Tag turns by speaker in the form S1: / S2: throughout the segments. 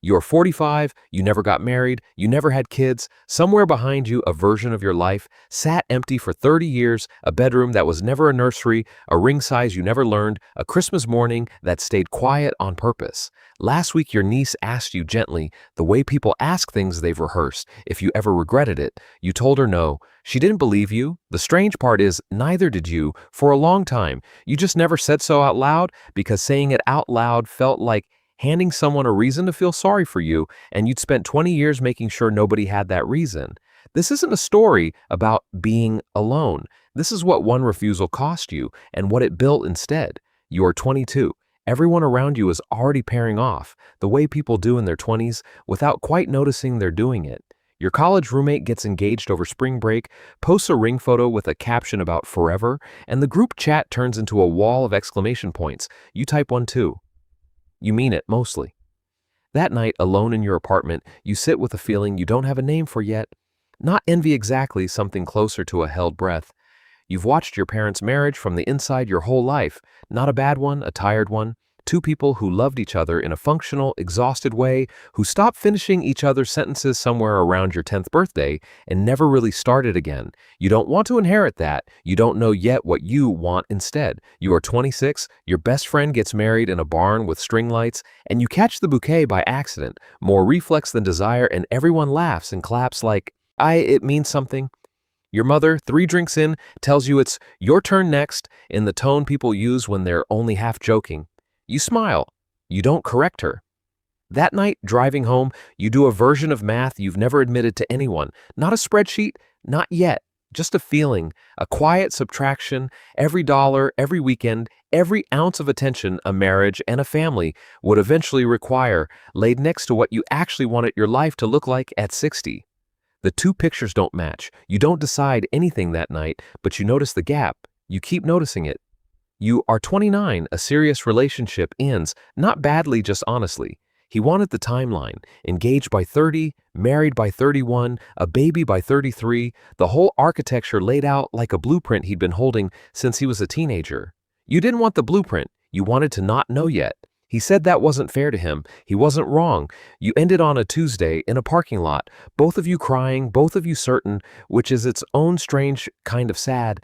S1: You're 45, you never got married, you never had kids. Somewhere behind you, a version of your life sat empty for 30 years, a bedroom that was never a nursery, a ring size you never learned, a Christmas morning that stayed quiet on purpose. Last week, your niece asked you gently, the way people ask things they've rehearsed, if you ever regretted it. You told her no. She didn't believe you. The strange part is, neither did you for a long time. You just never said so out loud because saying it out loud felt like handing someone a reason to feel sorry for you, and you'd spent 20 years making sure nobody had that reason. This isn't a story about being alone. This is what one refusal cost you and what it built instead. You're 22. Everyone around you is already pairing off, the way people do in their 20s, without quite noticing they're doing it. Your college roommate gets engaged over spring break, posts a ring photo with a caption about forever, and the group chat turns into a wall of exclamation points. You type one too. You mean it, mostly. That night, alone in your apartment, you sit with a feeling you don't have a name for yet. Not envy exactly, something closer to a held breath. You've watched your parents' marriage from the inside your whole life. Not a bad one, a tired one. Two people who loved each other in a functional, exhausted way, who stopped finishing each other's sentences somewhere around your 10th birthday and never really started again. You don't want to inherit that. You don't know yet what you want instead. You are 26, your best friend gets married in a barn with string lights, and you catch the bouquet by accident, more reflex than desire, and everyone laughs and claps like, it means something. Your mother, 3 drinks in, tells you it's your turn next in the tone people use when they're only half joking. You smile. You don't correct her. That night, driving home, you do a version of math you've never admitted to anyone. Not a spreadsheet, not yet. Just a feeling, a quiet subtraction. Every dollar, every weekend, every ounce of attention a marriage and a family would eventually require, laid next to what you actually wanted your life to look like at 60. The two pictures don't match. You don't decide anything that night, but you notice the gap. You keep noticing it. You are 29, a serious relationship ends, not badly, just honestly. He wanted the timeline, engaged by 30, married by 31, a baby by 33, the whole architecture laid out like a blueprint he'd been holding since he was a teenager. You didn't want the blueprint, you wanted to not know yet. He said that wasn't fair to him. He wasn't wrong. You ended on a Tuesday in a parking lot, both of you crying, both of you certain, which is its own strange kind of sad.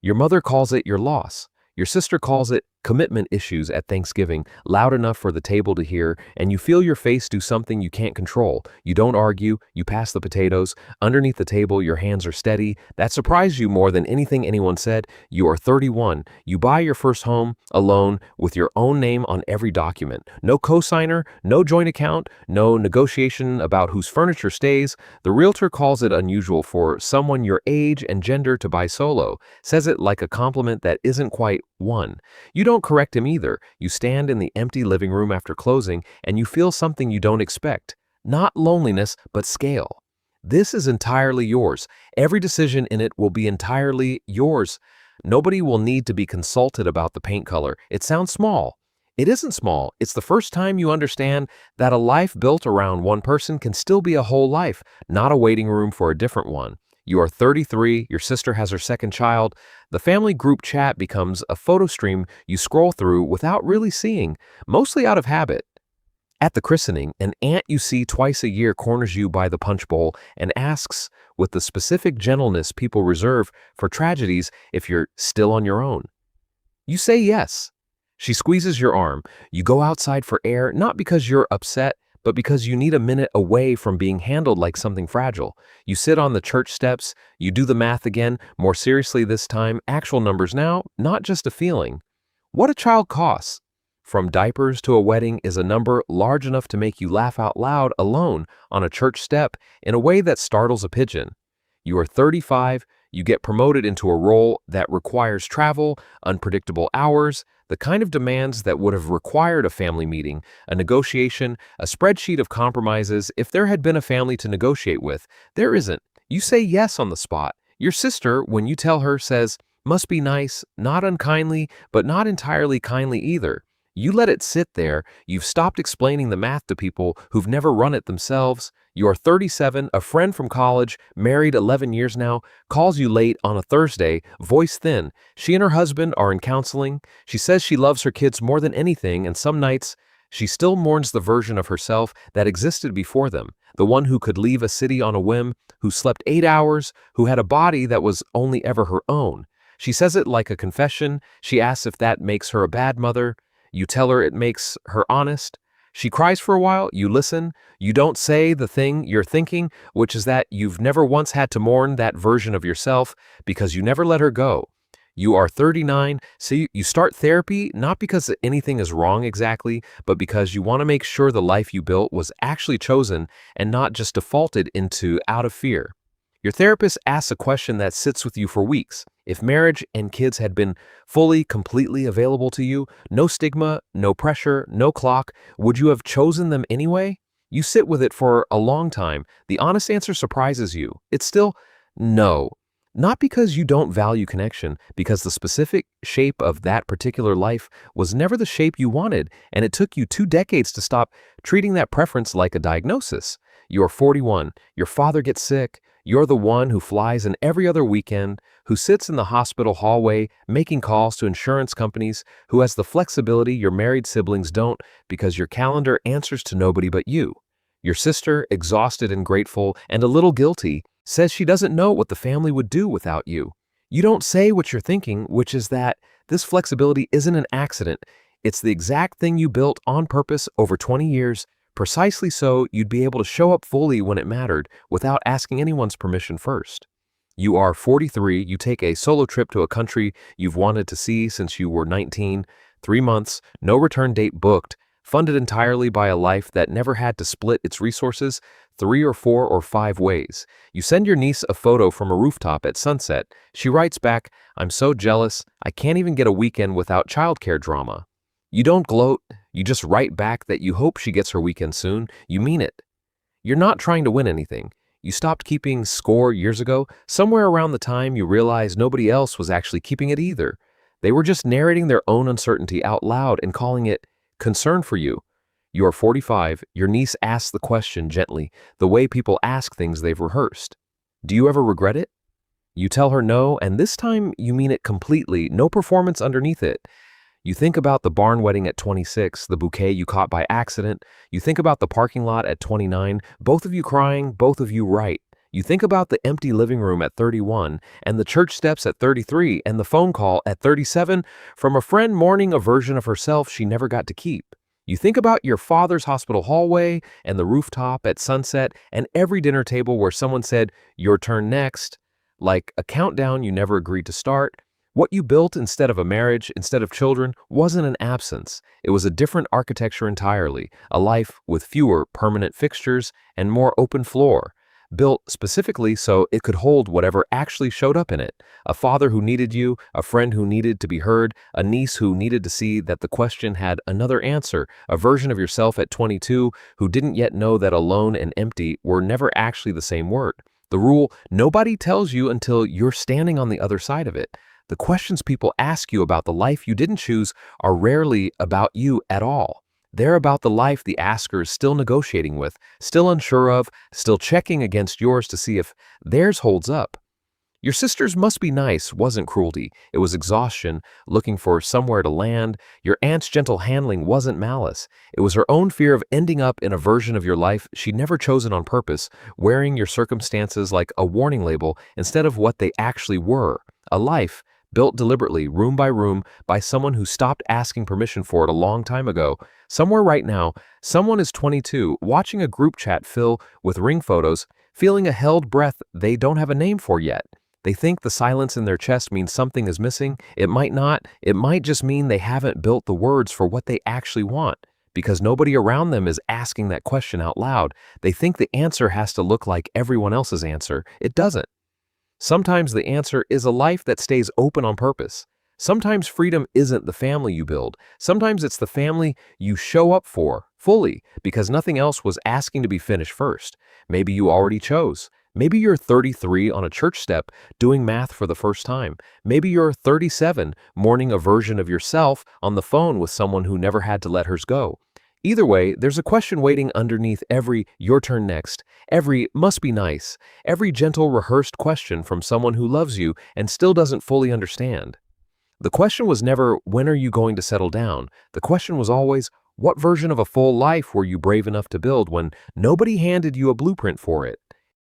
S1: Your mother calls it your loss. Your sister calls it commitment issues at Thanksgiving, loud enough for the table to hear, and you feel your face do something you can't control. You don't argue, you pass the potatoes. Underneath the table, your hands are steady. That surprised you more than anything anyone said. You are 31. You buy your first home, alone, with your own name on every document. No cosigner, no joint account, no negotiation about whose furniture stays. The realtor calls it unusual for someone your age and gender to buy solo, says it like a compliment that isn't quite one. You don't correct him either. You stand in the empty living room after closing and you feel something you don't expect. Not loneliness, but scale. This is entirely yours. Every decision in it will be entirely yours. Nobody will need to be consulted about the paint color. It sounds small. It isn't small. It's the first time you understand that a life built around one person can still be a whole life, not a waiting room for a different one. You are 33, your sister has her second child. The family group chat becomes a photo stream you scroll through without really seeing, mostly out of habit. At the christening, an aunt you see twice a year corners you by the punch bowl and asks, with the specific gentleness people reserve for tragedies, if you're still on your own. You say yes. She squeezes your arm. You go outside for air, not because you're upset, but because you need a minute away from being handled like something fragile. You sit on the church steps, you do the math again, more seriously this time, actual numbers now, not just a feeling. What a child costs. From diapers to a wedding is a number large enough to make you laugh out loud alone on a church step in a way that startles a pigeon. You are 35, you get promoted into a role that requires travel, unpredictable hours, the kind of demands that would have required a family meeting, a negotiation, a spreadsheet of compromises if there had been a family to negotiate with. There isn't. You say yes on the spot. Your sister, when you tell her, says, must be nice, not unkindly, but not entirely kindly either. You let it sit there. You've stopped explaining the math to people who've never run it themselves. You are 37, a friend from college, married 11 years now, calls you late on a Thursday, voice thin. She and her husband are in counseling. She says she loves her kids more than anything, and some nights She still mourns the version of herself that existed before them, the one who could leave a city on a whim, who slept 8 hours, who had a body that was only ever her own. She says it like a confession. She asks if that makes her a bad mother. You tell her it makes her honest. She cries for a while, you listen, you don't say the thing you're thinking, which is that you've never once had to mourn that version of yourself because you never let her go. You are 39, so you start therapy not because anything is wrong exactly, but because you want to make sure the life you built was actually chosen and not just defaulted into out of fear. Your therapist asks a question that sits with you for weeks. If marriage and kids had been fully, completely available to you, no stigma, no pressure, no clock, would you have chosen them anyway? You sit with it for a long time. The honest answer surprises you. It's still no. Not because you don't value connection, because the specific shape of that particular life was never the shape you wanted, and it took you 2 decades to stop treating that preference like a diagnosis. You're 41, your father gets sick, you're the one who flies in every other weekend, who sits in the hospital hallway making calls to insurance companies, who has the flexibility your married siblings don't because your calendar answers to nobody but you. Your sister, exhausted and grateful and a little guilty, says she doesn't know what the family would do without you. You don't say what you're thinking, which is that this flexibility isn't an accident. It's the exact thing you built on purpose over 20 years, precisely so you'd be able to show up fully when it mattered without asking anyone's permission first. You are 43, you take a solo trip to a country you've wanted to see since you were 19, 3 months, no return date booked, funded entirely by a life that never had to split its resources 3 or 4 or 5 ways. You send your niece a photo from a rooftop at sunset. She writes back, "I'm so jealous, I can't even get a weekend without childcare drama." You don't gloat, you just write back that you hope she gets her weekend soon. You mean it. You're not trying to win anything. You stopped keeping score years ago, somewhere around the time you realized nobody else was actually keeping it either. They were just narrating their own uncertainty out loud and calling it concern for you. You are 45, your niece asks the question gently, the way people ask things they've rehearsed. Do you ever regret it? You tell her no, and this time you mean it completely, no performance underneath it. You think about the barn wedding at 26, the bouquet you caught by accident. You think about the parking lot at 29, both of you crying, both of you right. You think about the empty living room at 31, and the church steps at 33, and the phone call at 37 from a friend mourning a version of herself she never got to keep. You think about your father's hospital hallway, and the rooftop at sunset, and every dinner table where someone said, "Your turn next," like a countdown you never agreed to start. What you built instead of a marriage, instead of children, wasn't an absence. It was a different architecture entirely, a life with fewer permanent fixtures and more open floor, built specifically so it could hold whatever actually showed up in it. A father who needed you, a friend who needed to be heard, a niece who needed to see that the question had another answer, a version of yourself at 22 who didn't yet know that alone and empty were never actually the same word. The rule, nobody tells you until you're standing on the other side of it. The questions people ask you about the life you didn't choose are rarely about you at all. They're about the life the asker is still negotiating with, still unsure of, still checking against yours to see if theirs holds up. Your sister's must be nice wasn't cruelty. It was exhaustion, looking for somewhere to land. Your aunt's gentle handling wasn't malice. It was her own fear of ending up in a version of your life she'd never chosen on purpose, wearing your circumstances like a warning label instead of what they actually were. A life built deliberately, room by room, by someone who stopped asking permission for it a long time ago. Somewhere right now, someone is 22, watching a group chat fill with ring photos, feeling a held breath they don't have a name for yet. They think the silence in their chest means something is missing. It might not. It might just mean they haven't built the words for what they actually want. Because nobody around them is asking that question out loud, they think the answer has to look like everyone else's answer. It doesn't. Sometimes the answer is a life that stays open on purpose. Sometimes freedom isn't the family you build. Sometimes it's the family you show up for, fully, because nothing else was asking to be finished first. Maybe you already chose. Maybe you're 33 on a church step doing math for the first time. Maybe you're 37 mourning a version of yourself on the phone with someone who never had to let hers go. Either way, there's a question waiting underneath every "your turn next," every "must be nice," every gentle rehearsed question from someone who loves you and still doesn't fully understand. The question was never, when are you going to settle down? The question was always, What version of a full life were you brave enough to build when nobody handed you a blueprint for it?